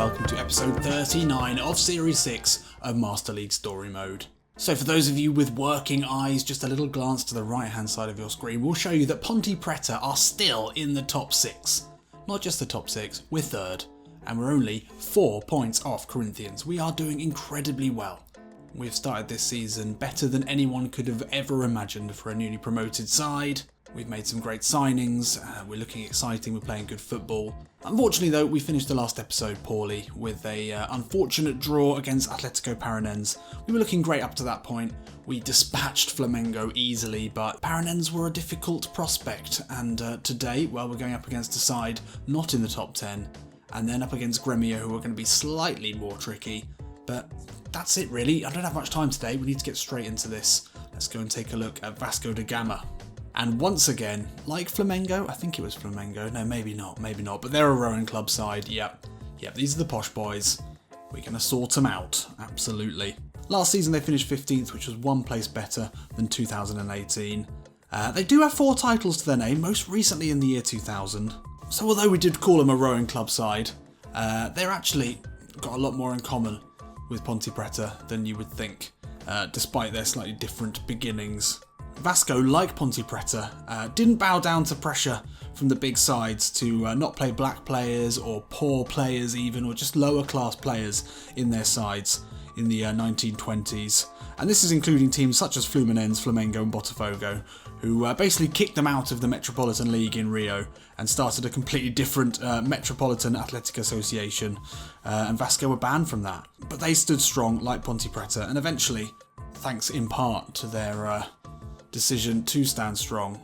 welcome to episode 39 of Series 6 of Master League Story Mode. So for those of you with working eyes, just a little glance to the right hand side of your screen will show you that Ponte Preta are still in the top 6. Not just the top 6, we're third, and we're only 4 points off Corinthians. We are doing incredibly well. We've started this season better than anyone could have ever imagined for a newly promoted side. We've made some great signings, we're looking exciting, we're playing good football. Unfortunately though, we finished the last episode poorly with a unfortunate draw against Atletico Paranense. We were looking great up to that point. We dispatched Flamengo easily, but Paranense were a difficult prospect, and today, well, we're going up against a side not in the top 10, and then up against Grêmio, who are going to be slightly more tricky. But that's it really, I don't have much time today, we need to get straight into this. Let's go and take a look at Vasco de Gama. And once again, like Flamengo, I think it was Flamengo, no maybe not, but they're a rowing club side, yep, these are the posh boys. We're going to sort them out, absolutely. Last season they finished 15th, which was one place better than 2018. They do have 4 titles to their name, most recently in the year 2000. So although we did call them a rowing club side, they're actually got a lot more in common with Ponte Preta than you would think, despite their slightly different beginnings. Vasco, like Ponte Preta, didn't bow down to pressure from the big sides to not play black players or poor players even, or just lower class players in their sides in the 1920s. And this is including teams such as Fluminense, Flamengo and Botafogo, who basically kicked them out of the Metropolitan League in Rio and started a completely different Metropolitan Athletic Association, and Vasco were banned from that. But they stood strong like Ponte Preta, and eventually, thanks in part to their decision to stand strong,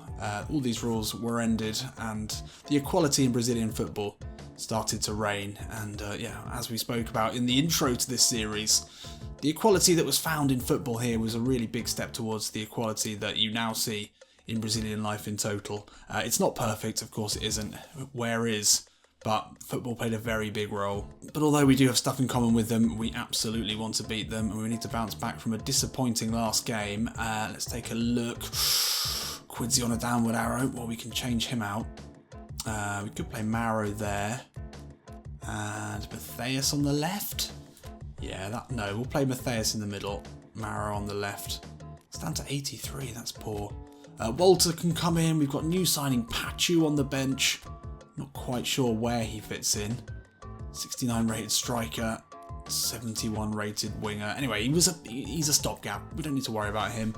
all these rules were ended and the equality in Brazilian football started to reign. And as we spoke about in the intro to this series, the equality that was found in football here was a really big step towards the equality that you now see in Brazilian life in total. It's not perfect, of course it isn't, where is, but football played a very big role. But although we do have stuff in common with them, we absolutely want to beat them, and we need to bounce back from a disappointing last game. Let's take a look. Quidzy on a downward arrow, well, we can change him out. We could play Mauro there, and Matthias on the left. No, we'll play Matthias in the middle, Mauro on the left. It's down to 83, that's poor. Walter can come in, we've got new signing Pachu on the bench. Not quite sure where he fits in. 69 rated striker, 71 rated winger. Anyway, he's a stopgap. We don't need to worry about him.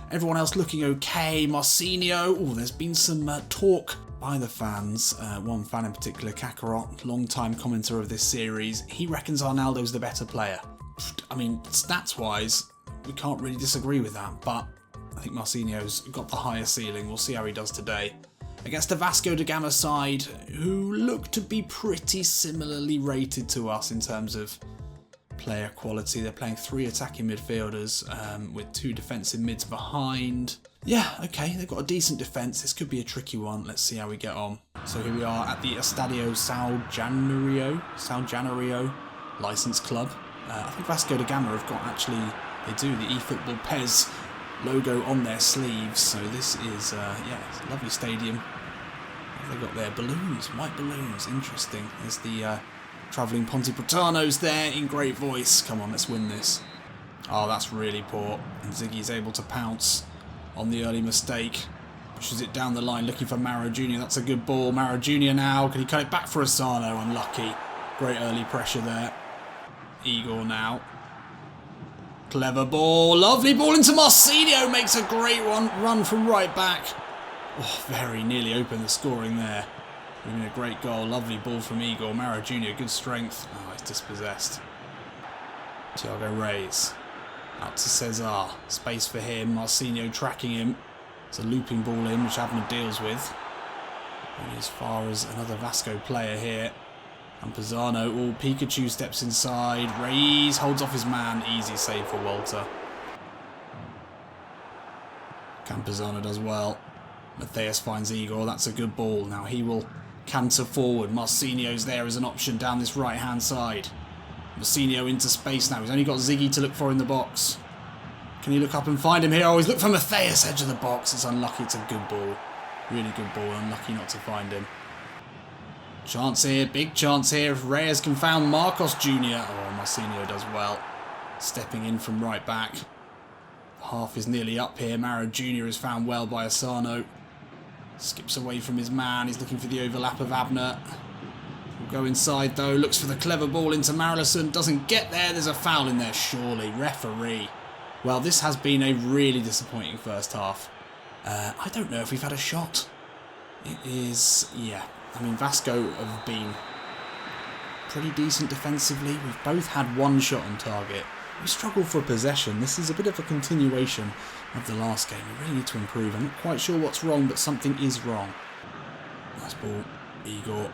Everyone else looking okay. Marcinho. Oh, there's been some talk by the fans. One fan in particular, Kakarot, long-time commenter of this series. He reckons Arnaldo's the better player. I mean, stats-wise, we can't really disagree with that, but I think Marcinho's got the higher ceiling. We'll see how he does today against the Vasco da Gama side, who look to be pretty similarly rated to us in terms of player quality. They're playing 3 attacking midfielders with 2 defensive mids behind. Yeah, okay, they've got a decent defence. This could be a tricky one. Let's see how we get on. So here we are at the Estadio São Januário Licence Club. I think Vasco da Gama have got they do the eFootball PES logo on their sleeves, so this is it's a lovely stadium. They've got their balloons, white balloons, interesting. There's the travelling Ponte Pretanos there in great voice. Come on, let's win this. Oh, that's really poor, and Ziggy is able to pounce on the early mistake. Pushes it down the line, looking for Mauro Jr. That's a good ball. Mauro Jr. now, can he cut it back for Asano? Unlucky. Great early pressure there. Igor now. Clever ball, lovely ball into Marcinho, makes a great run from right back. Oh, very nearly opened the scoring there. Winning a great goal, lovely ball from Igor. Mauro Jr., good strength. Oh, he's dispossessed. Thiago Reis, out to Cesar, space for him, Marcinho tracking him. It's a looping ball in, which Abner deals with. And as far as another Vasco player here. And Pisano, Pikachu steps inside, Reis holds off his man, easy save for Walter. Campazano does well. Matthias finds Igor, that's a good ball. Now he will canter forward. Marcinho's there as an option down this right hand side. Marcinho into space now, he's only got Ziggy to look for in the box. Can he look up and find him here? Oh, he's looked for Matthias, edge of the box. It's unlucky, it's a good ball. Really good ball, unlucky not to find him. Chance here, big chance here. If Reyes can found Marcos Jr. Oh, Marcinho does well. Stepping in from right back. Half is nearly up here. Maro Jr. is found well by Asano. Skips away from his man. He's looking for the overlap of Abner. Will go inside though. Looks for the clever ball into Marillison. Doesn't get there. There's a foul in there surely. Referee. Well, this has been a really disappointing first half. I don't know if we've had a shot. It is, yeah. I mean, Vasco have been pretty decent defensively. We've both had one shot on target. We struggled for possession. This is a bit of a continuation of the last game. We really need to improve. I'm not quite sure what's wrong, but something is wrong. Nice ball. Igor.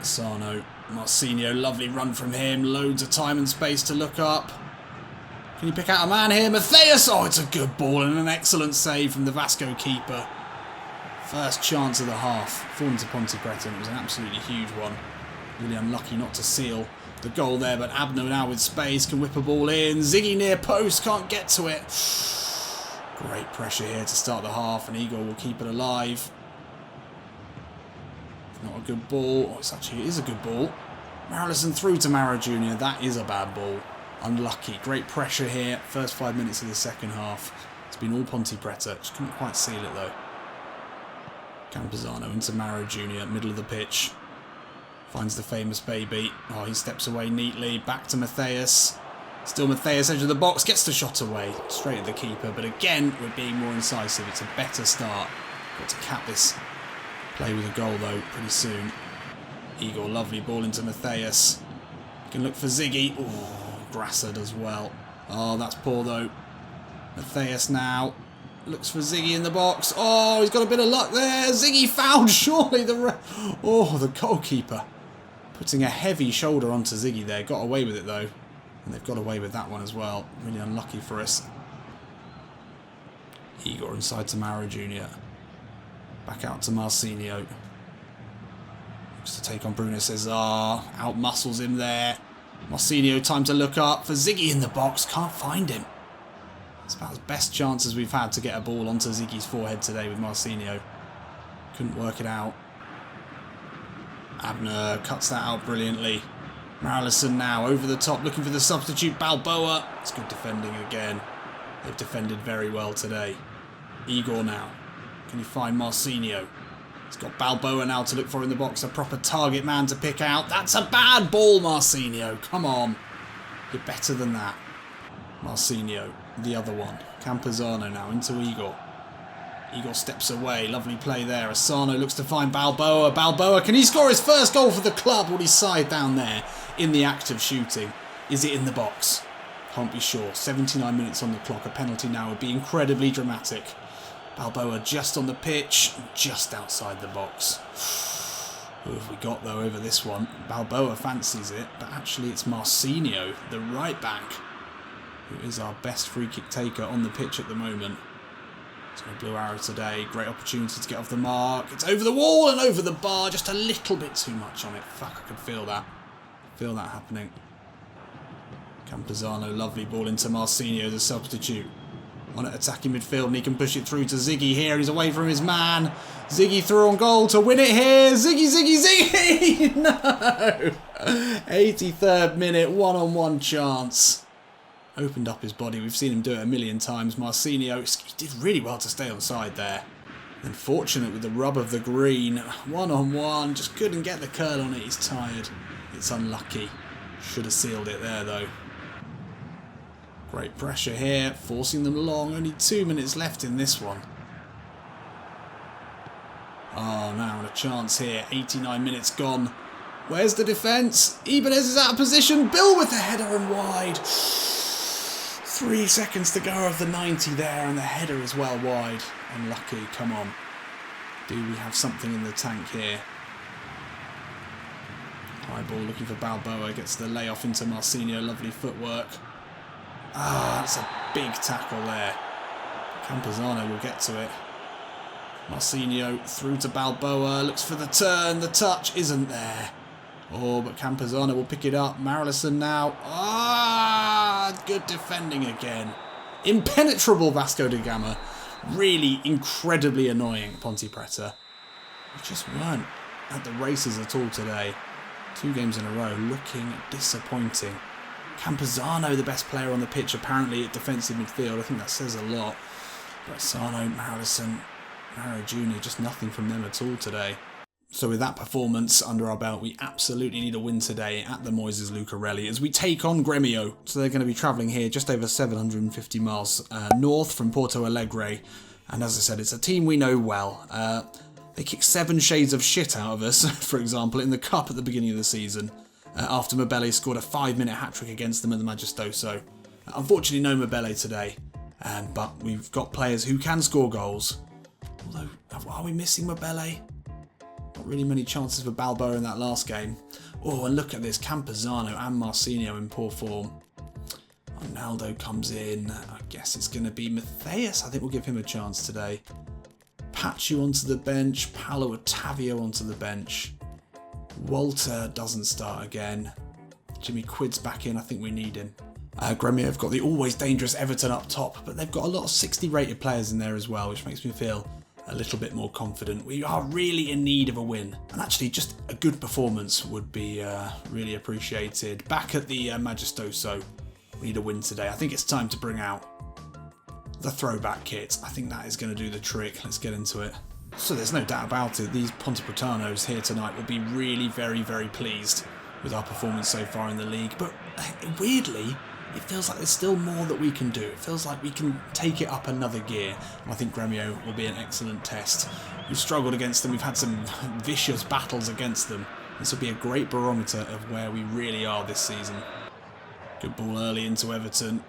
Asano. Marcinho. Lovely run from him. Loads of time and space to look up. Can you pick out a man here? Matthias! Oh, it's a good ball and an excellent save from the Vasco keeper. First chance of the half. Fallen to Ponte Preta. It was an absolutely huge one. Really unlucky not to seal the goal there, but Abner now with space can whip a ball in. Ziggy near post, can't get to it. Great pressure here to start the half, and Igor will keep it alive. Not a good ball. Oh, it is a good ball. Marillison through to Maro Jr. That is a bad ball. Unlucky. Great pressure here. First 5 minutes of the second half. It's been all Ponte Preta. Just couldn't quite seal it though. Campuzano into Maro Jr. Middle of the pitch. Finds the famous baby. Oh, he steps away neatly. Back to Matthias. Still Matthias, edge of the box. Gets the shot away. Straight at the keeper. But again, we're being more incisive. It's a better start. Got to cap this play with a goal though pretty soon. Igor, lovely ball into Matthias. Can look for Ziggy. Oh, Grasser does well. Oh, that's poor though. Matthias now. Looks for Ziggy in the box. Oh, he's got a bit of luck there. Ziggy fouled, surely. The goalkeeper. Putting a heavy shoulder onto Ziggy there. Got away with it, though. And they've got away with that one as well. Really unlucky for us. Igor inside to Maro Jr. Back out to Marcinho. Looks to take on Bruno Cesar. Out-muscles him there. Marcinho, time to look up for Ziggy in the box. Can't find him. It's about as best chances we've had to get a ball onto Ziggy's forehead today with Marcinho. Couldn't work it out. Abner cuts that out brilliantly. Marillison now over the top looking for the substitute Balboa. It's good defending again. They've defended very well today. Igor now. Can you find Marcinho? He's got Balboa now to look for in the box. A proper target man to pick out. That's a bad ball, Marcinho. Come on. You're better than that. Marcinho. The other one. Campuzano now into Igor. Igor steps away. Lovely play there. Asano looks to find Balboa. Balboa, can he score his first goal for the club? Will he side down there in the act of shooting? Is it in the box? Can't be sure. 79 minutes on the clock. A penalty now would be incredibly dramatic. Balboa just on the pitch. Just outside the box. Who have we got though over this one? Balboa fancies it. But actually it's Marcinho, the right back, who is our best free kick taker on the pitch at the moment. So a blue arrow today. Great opportunity to get off the mark. It's over the wall and over the bar. Just a little bit too much on it. Fuck, I could feel that. Feel that happening. Campuzano, lovely ball into Marcinho, the substitute. On at attacking midfield, and he can push it through to Ziggy here. He's away from his man. Ziggy through on goal to win it here. Ziggy, Ziggy, Ziggy! No! 83rd minute, one-on-one chance. Opened up his body. We've seen him do it a million times. Marcinho, he did really well to stay on side there. Unfortunate with the rub of the green. One-on-one, just couldn't get the curl on it. He's tired. It's unlucky. Should have sealed it there, though. Great pressure here, forcing them long. Only 2 minutes left in this one. Oh, now a chance here. 89 minutes gone. Where's the defence? Ibanez is out of position. Bill with the header and wide. 3 seconds to go of the 90 there, and the header is well wide. Unlucky, come on. Do we have something in the tank here? High ball looking for Balboa. Gets the layoff into Marcinho. Lovely footwork. Ah, that's a big tackle there. Campuzano will get to it. Marcinho through to Balboa. Looks for the turn. The touch isn't there. Oh, but Campuzano will pick it up. Marillison now. Ah, good defending again. Impenetrable Vasco de Gama. Really incredibly annoying Ponte Preta. We just weren't at the races at all today. 2 games in a row, looking disappointing. Campuzano, the best player on the pitch, apparently at defensive midfield. I think that says a lot. Bresciano, MLSM, Maro Jr., just nothing from them at all today. So with that performance under our belt, we absolutely need a win today at the Moises Lucarelli as we take on Grêmio. So they're going to be travelling here just over 750 miles north from Porto Alegre. And as I said, it's a team we know well. They kicked 7 shades of shit out of us, for example, in the Cup at the beginning of the season, after Mabele scored a 5-minute hat-trick against them at the Majestoso. Unfortunately, no Mabele today, but we've got players who can score goals. Although, are we missing Mabele? Not really many chances for Balboa in that last game. Oh, and look at this, Campuzano and Marcinho in poor form. Ronaldo comes in. I guess it's going to be Matthias. I think we'll give him a chance today. Pachu onto the bench. Paulo Otavio onto the bench. Walter doesn't start again. Jimmy Quid's back in. I think we need him. Grêmio have got the always dangerous Everton up top, but they've got a lot of 60 rated players in there as well, which makes me feel a little bit more confident. We are really in need of a win, and actually just a good performance would be really appreciated. Back at the Majestoso, we need a win today. I think it's time to bring out the throwback kit. I think that is going to do the trick. Let's get into it. So there's no doubt about it, these Ponte Pretanos here tonight will be really very, very pleased with our performance so far in the league, but weirdly, it feels like there's still more that we can do. It feels like we can take it up another gear. And I think Grêmio will be an excellent test. We've struggled against them. We've had some vicious battles against them. This will be a great barometer of where we really are this season. Good ball early into Everton.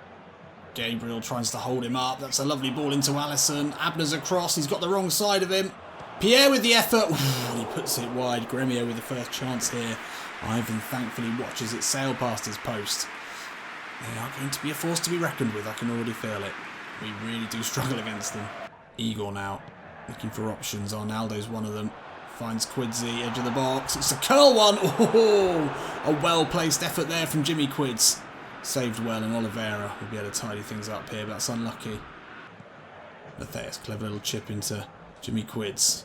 Gabriel tries to hold him up. That's a lovely ball into Alisson. Abner's across. He's got the wrong side of him. Pierre with the effort. Ooh, he puts it wide. Grêmio with the first chance here. Ivan thankfully watches it sail past his post. They are going to be a force to be reckoned with, I can already feel it. We really do struggle against them. Igor now, looking for options. Arnaldo's one of them. Finds Quidzy, edge of the box. It's a curl one! Oh, a well-placed effort there from Jimmy Quids. Saved well, and Oliveira will be able to tidy things up here, but that's unlucky. Matthias, clever little chip into Jimmy Quids.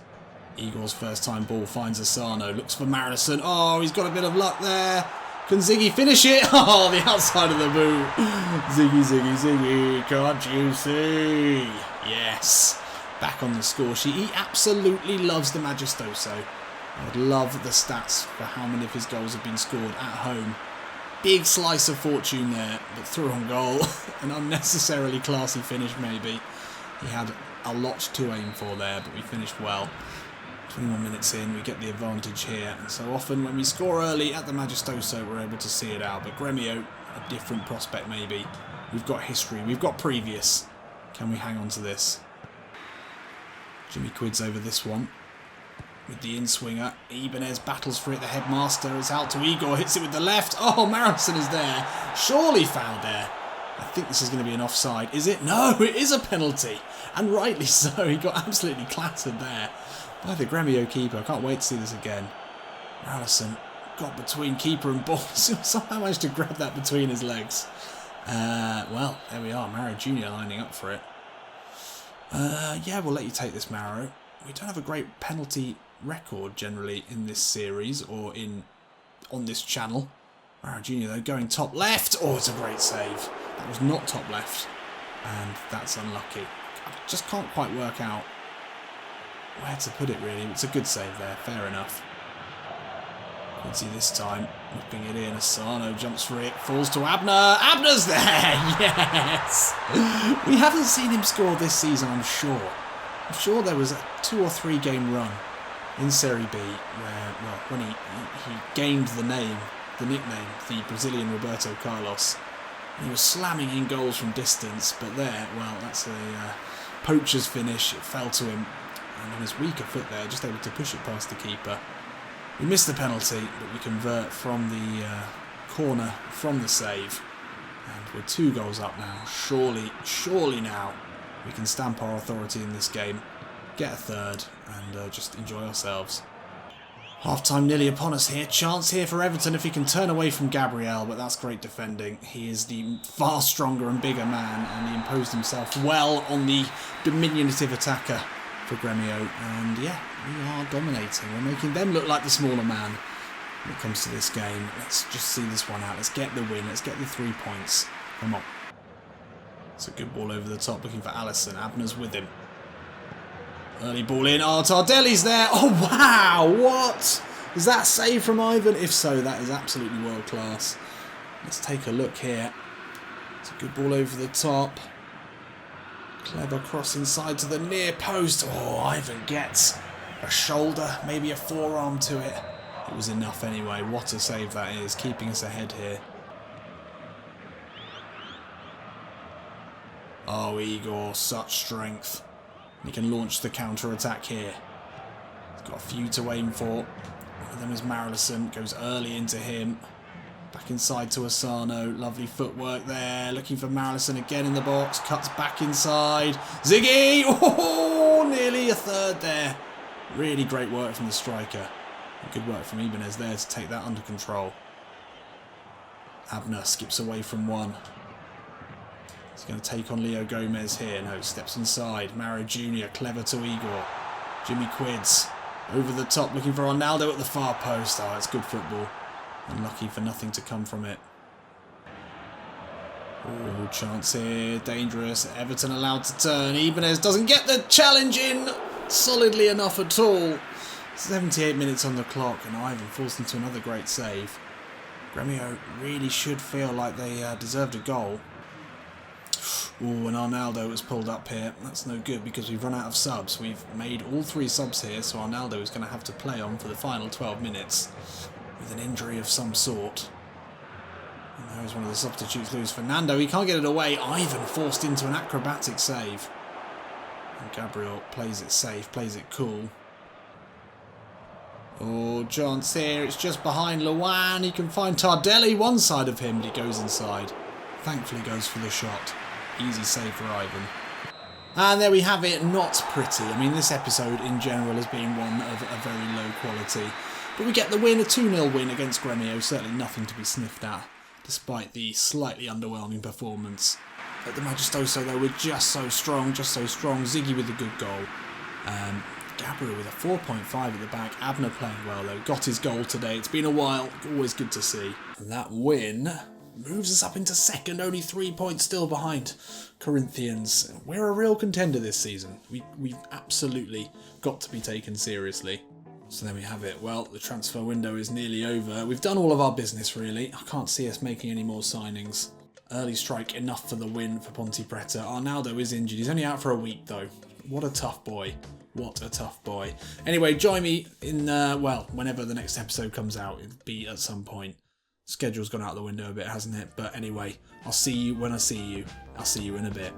Igor's first time ball finds Asano, looks for Marison. Oh, he's got a bit of luck there. Can Ziggy finish it? Oh, the outside of the boot. Ziggy, Ziggy, Ziggy. Can't you see? Yes. Back on the score sheet. He absolutely loves the Majestoso. I would love the stats for how many of his goals have been scored at home. Big slice of fortune there, but through on goal. An unnecessarily classy finish, maybe. He had a lot to aim for there, but we finished well. 21 minutes in, we get the advantage here, and so often when we score early at the Majestoso, we're able to see it out. But Grêmio, a different prospect maybe. We've got history, we've got previous. Can we hang on to this? Jimmy Quid's over this one. With the in-swinger, Ibanez battles for it, the headmaster is out to Igor, hits it with the left. Oh, Marison is there. Surely fouled there. I think this is going to be an offside. Is it? No, it is a penalty. And rightly so, he got absolutely clattered there by the Grêmio keeper. I can't wait to see this again. Alisson got between keeper and ball. Somehow managed to grab that between his legs. Well, there we are. Maro Jr. lining up for it. Yeah, we'll let you take this, Maro. We don't have a great penalty record generally in this series or on this channel. Maro Jr. though going top left. Oh, it's a great save. That was not top left. And that's unlucky. I just can't quite work out where to put it really. It's a good save there, fair enough. Quincy this time, whipping it in. Asano jumps for it, falls to Abner. Abner's there! Yes! We haven't seen him score this season, I'm sure. I'm sure there was a 2 or 3 game run in Serie B where, well, when he gained the nickname, the Brazilian Roberto Carlos. He was slamming in goals from distance, but there, well, that's a poacher's finish. It fell to him. And on his weaker foot there, just able to push it past the keeper. We missed the penalty, but we convert from the corner from the save. And we're 2 goals up now. Surely now we can stamp our authority in this game, get a third, and just enjoy ourselves. Half-time nearly upon us here. Chance here for Everton if he can turn away from Gabriel, but that's great defending. He is the far stronger and bigger man, and he imposed himself well on the diminutive attacker for Grêmio. And yeah, we are dominating. We're making them look like the smaller man when it comes to this game. Let's just see this one out. Let's get the win. Let's get the 3 points. Come on. It's a good ball over the top, looking for Alisson. Abner's with him. Early ball in. Oh, Tardelli's there. Oh, wow. What? Is that a save from Ivan? If so, that is absolutely world class. Let's take a look here. It's a good ball over the top. Clever cross inside to the near post. Oh, Ivan gets a shoulder, maybe a forearm to it. It was enough anyway. What a save that is, keeping us ahead here. Oh, Igor, such strength. He can launch the counter-attack here. He's got a few to aim for. One of them is Marillison. Goes early into him. Back inside to Asano. Lovely footwork there. Looking for Marillison again in the box. Cuts back inside. Ziggy! Oh, nearly a third there. Really great work from the striker. Good work from Ibanez there to take that under control. Abner skips away from one. He's going to take on Leo Gomez here. No, steps inside. Mario Jr. Clever to Igor. Jimmy Quids. Over the top, looking for Ronaldo at the far post. Oh, that's good football. Unlucky for nothing to come from it. Oh, chance here. Dangerous. Everton allowed to turn. Ibanez doesn't get the challenge in solidly enough at all. 78 minutes on the clock, and Ivan falls into another great save. Grêmio really should feel like they deserved a goal. Ooh, and Arnaldo was pulled up here. That's no good because we've run out of subs. We've made all 3 subs here, so Arnaldo is going to have to play on for the final 12 minutes with an injury of some sort. And there's one of the substitutes, Luis Fernando. He can't get it away. Ivan forced into an acrobatic save. And Gabriel plays it safe, plays it cool. Oh, chance here. It's just behind Luan. He can find Tardelli one side of him, but he goes inside. Thankfully goes for the shot. Easy save for Ivan. And there we have it. Not pretty. I mean, this episode in general has been one of a very low quality. But we get the win, a 2-0 win against Grêmio. Certainly nothing to be sniffed at, despite the slightly underwhelming performance. At the Majestoso, though, we're just so strong, just so strong. Ziggy with a good goal. Gabriel with a 4.5 at the back. Abner playing well, though. Got his goal today. It's been a while. Always good to see. And that win moves us up into second, only 3 points still behind Corinthians. We're a real contender this season. We've absolutely got to be taken seriously. So there we have it. Well, the transfer window is nearly over. We've done all of our business, really. I can't see us making any more signings. Early strike enough for the win for Ponte Preta. Arnaldo is injured. He's only out for a week, though. What a tough boy. What a tough boy. Anyway, join me in, well, whenever the next episode comes out. It'll be at some point. Schedule's gone out the window a bit, hasn't it? But anyway, I'll see you when I see you. I'll see you in a bit.